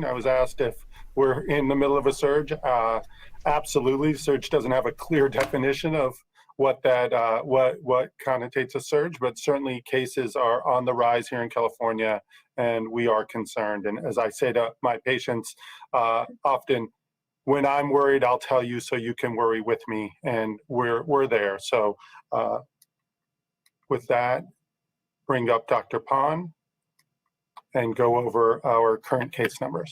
I was asked if we're in the middle of a surge. Absolutely, surge doesn't have a clear definition of what that what connotates a surge, but certainly cases are on the rise here in California, and we are concerned. And as I say to my patients, often, when I'm worried, I'll tell you so you can worry with me, and we're there. So with that, bring up Dr. Pond and go over our current case numbers.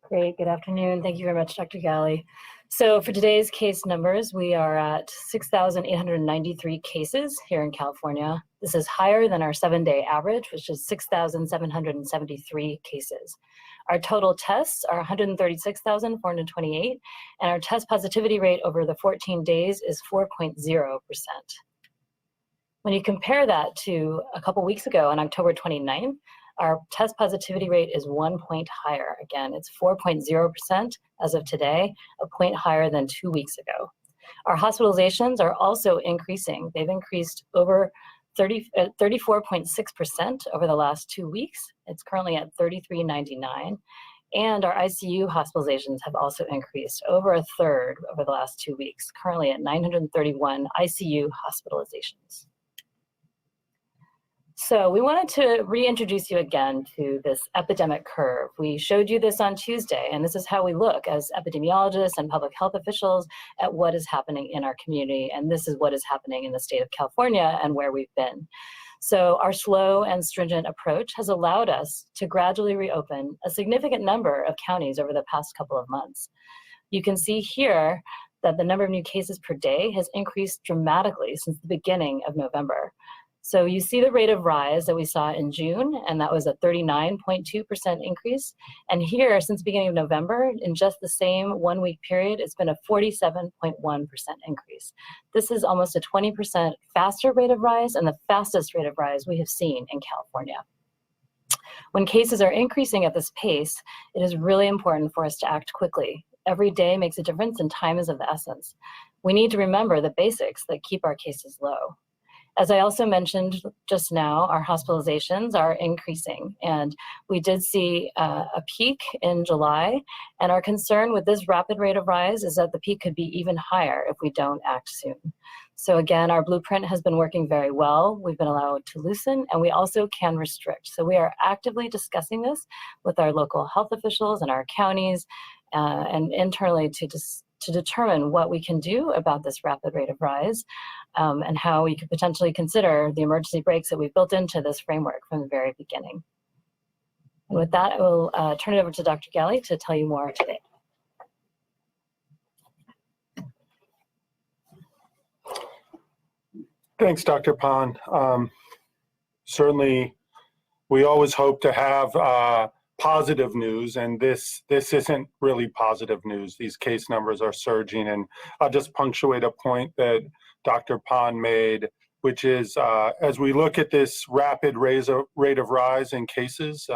Great, good afternoon. Thank you very much, Dr. Ghaly. So for today's case numbers, we are at 6,893 cases here in California. This is higher than our 7-day average, which is 6,773 cases. Our total tests are 136,428, and our test positivity rate over the 14 days is 4.0%. When you compare that to a couple weeks ago on October 29th, our test positivity rate is 1 point higher. Again, it's 4.0% as of today, a point higher than 2 weeks ago. Our hospitalizations are also increasing. They've increased over 34.6% over the last 2 weeks. It's currently at 3399. And our ICU hospitalizations have also increased over a third over the last 2 weeks, currently at 931 ICU hospitalizations. So we wanted to reintroduce you again to this epidemic curve. We showed you this on Tuesday, and this is how we look as epidemiologists and public health officials at what is happening in our community, and this is what is happening in the state of California and where we've been. So our slow and stringent approach has allowed us to gradually reopen a significant number of counties over the past couple of months. You can see here that the number of new cases per day has increased dramatically since the beginning of November. So you see the rate of rise that we saw in June, and that was a 39.2% increase. And here, since the beginning of November, in just the same 1 week period, it's been a 47.1% increase. This is almost a 20% faster rate of rise and the fastest rate of rise we have seen in California. When cases are increasing at this pace, it is really important for us to act quickly. Every day makes a difference and time is of the essence. We need to remember the basics that keep our cases low. As I also mentioned just now, our hospitalizations are increasing, and we did see a peak in July, and our concern with this rapid rate of rise is that the peak could be even higher if we don't act soon. So again, our blueprint has been working very well. We've been allowed to loosen, and we also can restrict. So we are actively discussing this with our local health officials and our counties and internally to determine what we can do about this rapid rate of rise and how we could potentially consider the emergency breaks that we've built into this framework from the very beginning. And with that, I will turn it over to Dr. Ghaly to tell you more today. Thanks, Dr. Pond. Certainly, we always hope to have positive news, and this isn't really positive news. These case numbers are surging, and I'll just punctuate a point that Dr. Pond made, which is as we look at this rapid rate of rise in cases,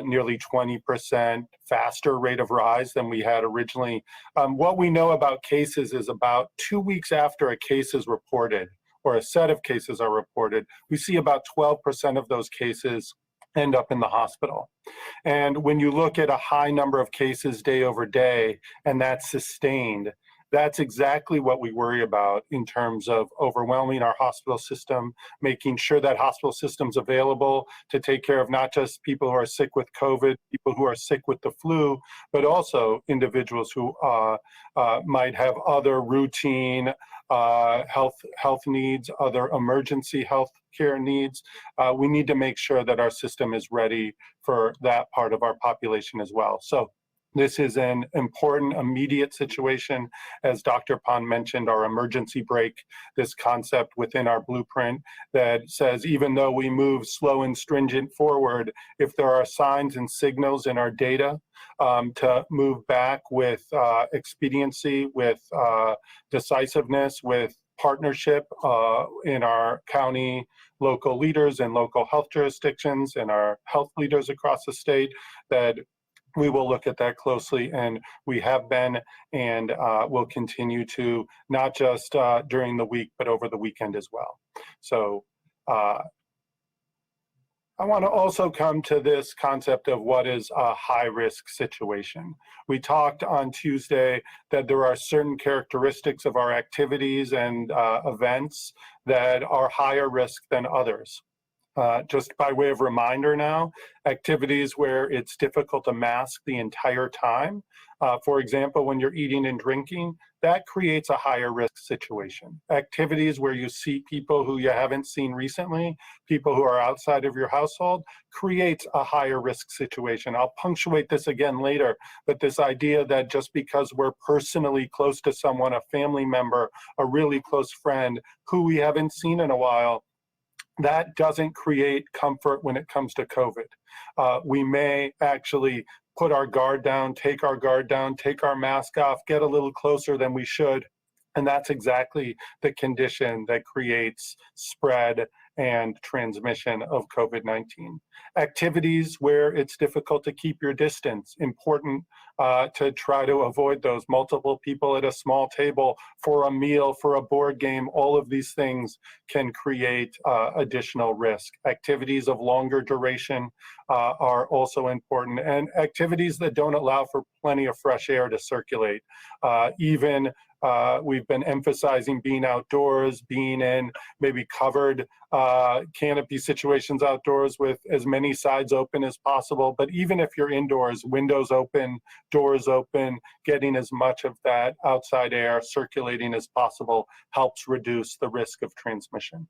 nearly 20% faster rate of rise than we had originally. What we know about cases is about 2 weeks after a case is reported, or a set of cases are reported, we see about 12% of those cases end up in the hospital. And when you look at a high number of cases day over day, and that's sustained, that's exactly what we worry about in terms of overwhelming our hospital system, making sure that hospital system's available to take care of not just people who are sick with COVID, people who are sick with the flu, but also individuals who might have other routine health needs, other emergency health care needs. We need to make sure that our system is ready for that part of our population as well. So this is an important immediate situation. As Dr. Pond mentioned, our emergency brake, this concept within our blueprint that says even though we move slow and stringent forward, if there are signs and signals in our data to move back with expediency, with decisiveness, with partnership in our county local leaders and local health jurisdictions and our health leaders across the state, that we will look at that closely, and we have been and will continue to, not just during the week, but over the weekend as well. So I want to also come to this concept of what is a high-risk situation. We talked on Tuesday that there are certain characteristics of our activities and events that are higher risk than others. Just by way of reminder now, activities where it's difficult to mask the entire time. For example, when you're eating and drinking, that creates a higher risk situation. Activities where you see people who you haven't seen recently, people who are outside of your household, creates a higher risk situation. I'll punctuate this again later, but this idea that just because we're personally close to someone, a family member, a really close friend who we haven't seen in a while, that doesn't create comfort when it comes to COVID. We may actually put our guard down, take our guard down, take our mask off, get a little closer than we should. And that's exactly the condition that creates spread and transmission of COVID-19. Activities where it's difficult to keep your distance, important to try to avoid those. Multiple people at a small table for a meal, for a board game, all of these things can create additional risk. Activities of longer duration are also important, and activities that don't allow for plenty of fresh air to circulate. We've been emphasizing being outdoors, being in maybe covered canopy situations outdoors with as many sides open as possible. But even if you're indoors, windows open, doors open, getting as much of that outside air circulating as possible helps reduce the risk of transmission.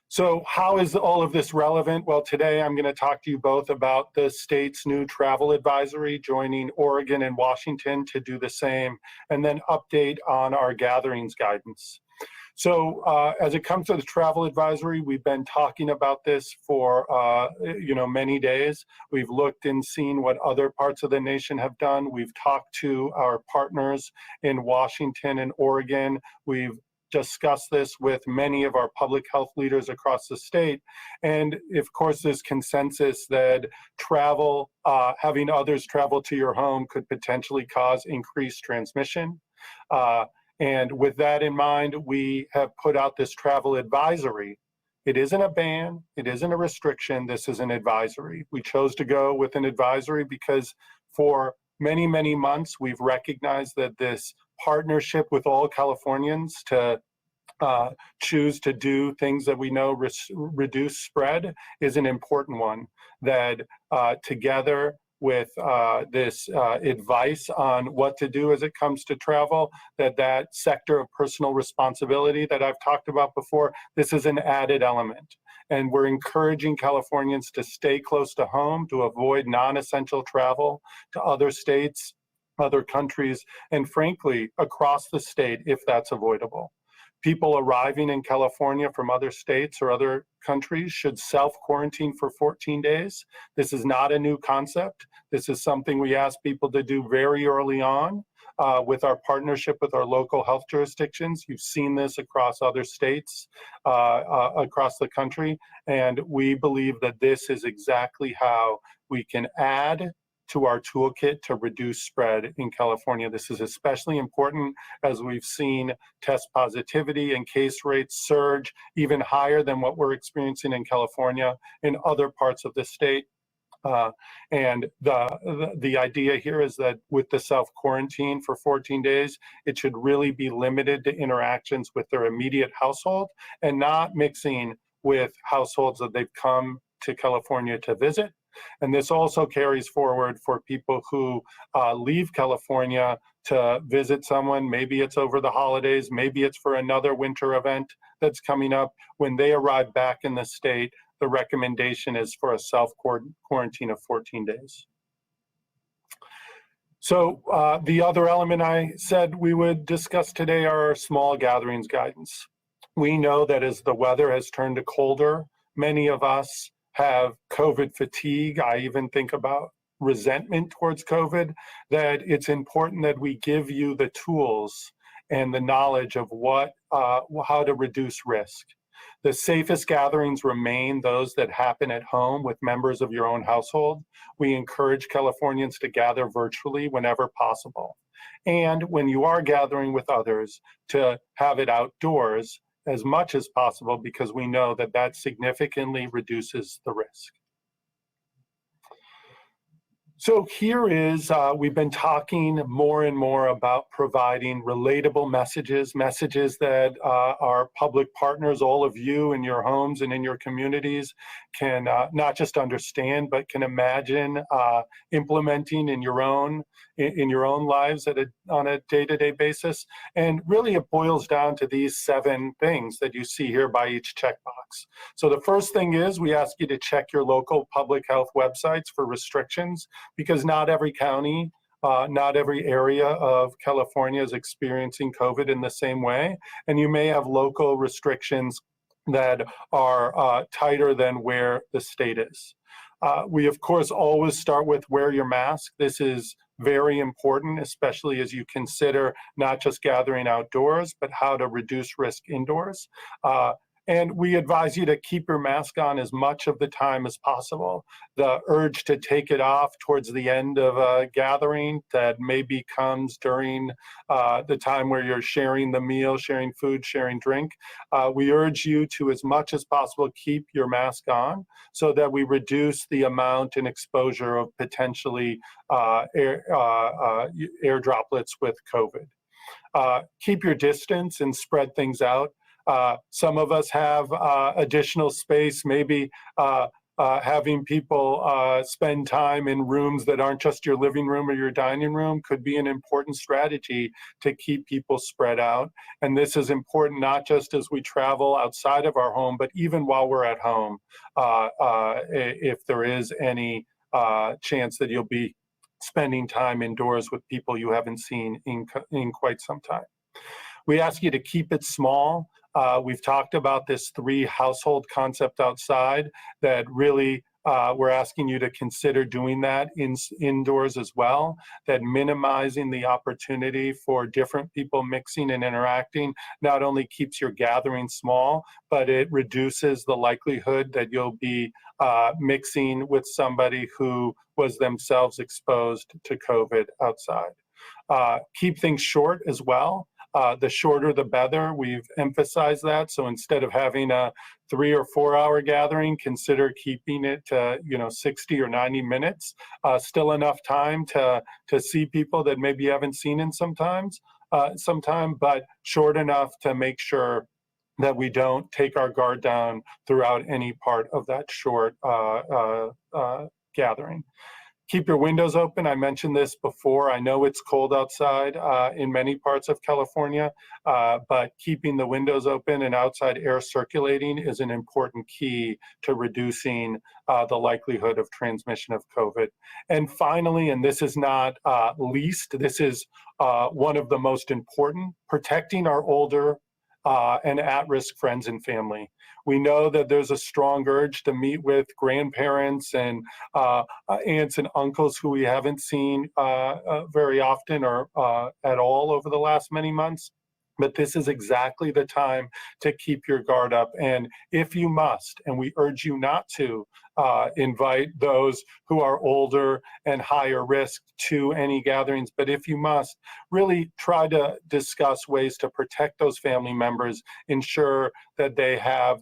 So how is all of this relevant? Well, today I'm going to talk to you both about the state's new travel advisory, joining Oregon and Washington to do the same, and then update on our gatherings guidance. So as it comes to the travel advisory, we've been talking about this for many days. We've looked and seen what other parts of the nation have done. We've talked to our partners in Washington and Oregon. We've discuss this with many of our public health leaders across the state. And of course, there's consensus that travel, having others travel to your home could potentially cause increased transmission. And with that in mind, we have put out this travel advisory. It isn't a ban, it isn't a restriction, this is an advisory. We chose to go with an advisory because for many, many months, we've recognized that this partnership with all Californians to choose to do things that we know reduce spread is an important one. That together with this advice on what to do as it comes to travel, that sector of personal responsibility that I've talked about before, this is an added element. And we're encouraging Californians to stay close to home, to avoid non-essential travel to other states, other countries, and frankly, across the state if that's avoidable. People arriving in California from other states or other countries should self-quarantine for 14 days. This is not a new concept. This is something we ask people to do very early on with our partnership with our local health jurisdictions. You've seen this across other states, across the country, and we believe that this is exactly how we can add to our toolkit to reduce spread in California. This is especially important as we've seen test positivity and case rates surge even higher than what we're experiencing in California in other parts of the state. And the idea here is that with the self-quarantine for 14 days, it should really be limited to interactions with their immediate household and not mixing with households that they've come to California to visit. And this also carries forward for people who leave California to visit someone. Maybe it's over the holidays, maybe it's for another winter event that's coming up. When they arrive back in the state, the recommendation is for a self-quarantine of 14 days. So the other element I said we would discuss today are our small gatherings guidance. We know that as the weather has turned to colder, many of us have COVID fatigue. I even think about resentment towards COVID, that it's important that we give you the tools and the knowledge of how to reduce risk. The safest gatherings remain those that happen at home with members of your own household. We encourage Californians to gather virtually whenever possible. And when you are gathering with others, to have it outdoors as much as possible because we know that that significantly reduces the risk. So here is, we've been talking more and more about providing relatable messages, messages that our public partners, all of you in your homes and in your communities can not just understand, but can imagine implementing in your own lives on a day-to-day basis. And really it boils down to these 7 things that you see here by each checkbox. So the first thing is we ask you to check your local public health websites for restrictions, because not every county, not every area of California is experiencing COVID in the same way. And you may have local restrictions that are tighter than where the state is. We, of course, always start with wear your mask. This is very important, especially as you consider not just gathering outdoors, but how to reduce risk indoors. And we advise you to keep your mask on as much of the time as possible. The urge to take it off towards the end of a gathering that maybe comes during the time where you're sharing the meal, sharing food, sharing drink. We urge you to, as much as possible, keep your mask on so that we reduce the amount and exposure of potentially air droplets with COVID. Keep your distance and spread things out. Some of us have additional space, maybe having people spend time in rooms that aren't just your living room or your dining room could be an important strategy to keep people spread out. And this is important not just as we travel outside of our home, but even while we're at home, if there is any chance that you'll be spending time indoors with people you haven't seen in quite some time. We ask you to keep it small. We've talked about this 3 household concept outside that really we're asking you to consider doing that indoors as well, that minimizing the opportunity for different people mixing and interacting not only keeps your gathering small, but it reduces the likelihood that you'll be mixing with somebody who was themselves exposed to COVID outside. Keep things short as well. The shorter the better. We've emphasized that. So instead of having a 3 or 4 hour gathering, consider keeping it to 60 or 90 minutes. Still enough time to see people that maybe you haven't seen in some time, but short enough to make sure that we don't take our guard down throughout any part of that short gathering. Keep your windows open. I mentioned this before. I know it's cold outside in many parts of California, but keeping the windows open and outside air circulating is an important key to reducing the likelihood of transmission of COVID. And finally, and this is not least, this is one of the most important, protecting our older and at-risk friends and family. We know that there's a strong urge to meet with grandparents and aunts and uncles who we haven't seen very often or at all over the last many months. But this is exactly the time to keep your guard up. And if you must, and we urge you not to, invite those who are older and higher risk to any gatherings. But if you must, really try to discuss ways to protect those family members, ensure that they have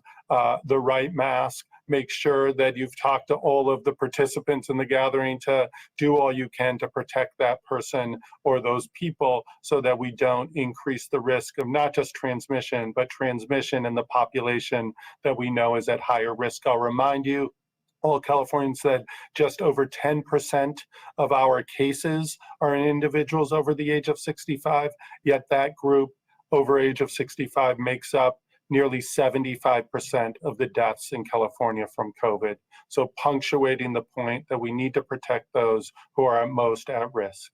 the right mask, make sure that you've talked to all of the participants in the gathering to do all you can to protect that person or those people so that we don't increase the risk of not just transmission, but transmission in the population that we know is at higher risk. I'll remind you, all Californians, that just over 10% of our cases are in individuals over the age of 65, yet that group over age of 65 makes up nearly 75% of the deaths in California from COVID. So punctuating the point that we need to protect those who are most at risk.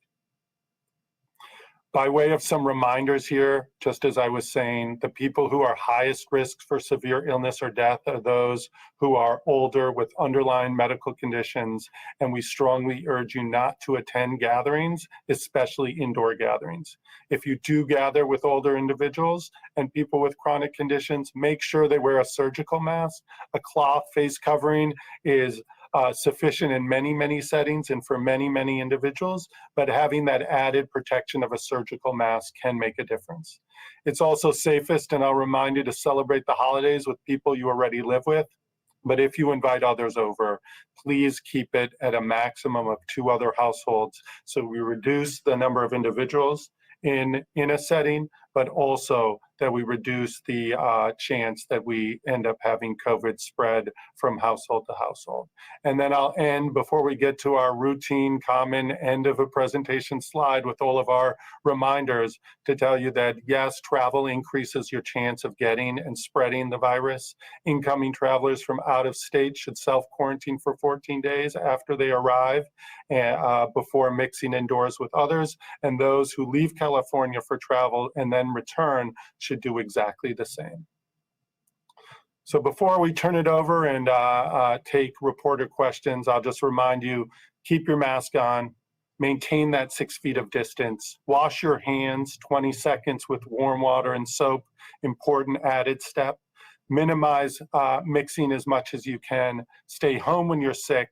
By way of some reminders here, just as I was saying, the people who are highest risk for severe illness or death are those who are older with underlying medical conditions, and we strongly urge you not to attend gatherings, especially indoor gatherings. If you do gather with older individuals and people with chronic conditions, make sure they wear a surgical mask. A cloth face covering is sufficient in many settings and for many individuals, but having that added protection of a surgical mask can make a difference. It's also safest, and I'll remind you to celebrate the holidays with people you already live with. But if you invite others over, please keep it at a maximum of 2 other households so we reduce the number of individuals in a setting, but also that we reduce the chance that we end up having COVID spread from household to household. And then I'll end, before we get to our routine, common end of a presentation slide with all of our reminders, to tell you that yes, travel increases your chance of getting and spreading the virus. Incoming travelers from out of state should self-quarantine for 14 days after they arrive before mixing indoors with others. And those who leave California for travel and then return should do exactly the same. So before we turn it over and take reporter questions, I'll just remind you, keep your mask on, maintain that 6 feet of distance, wash your hands 20 seconds with warm water and soap, important added step, minimize mixing as much as you can, stay home when you're sick,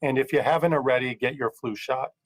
and if you haven't already, get your flu shot.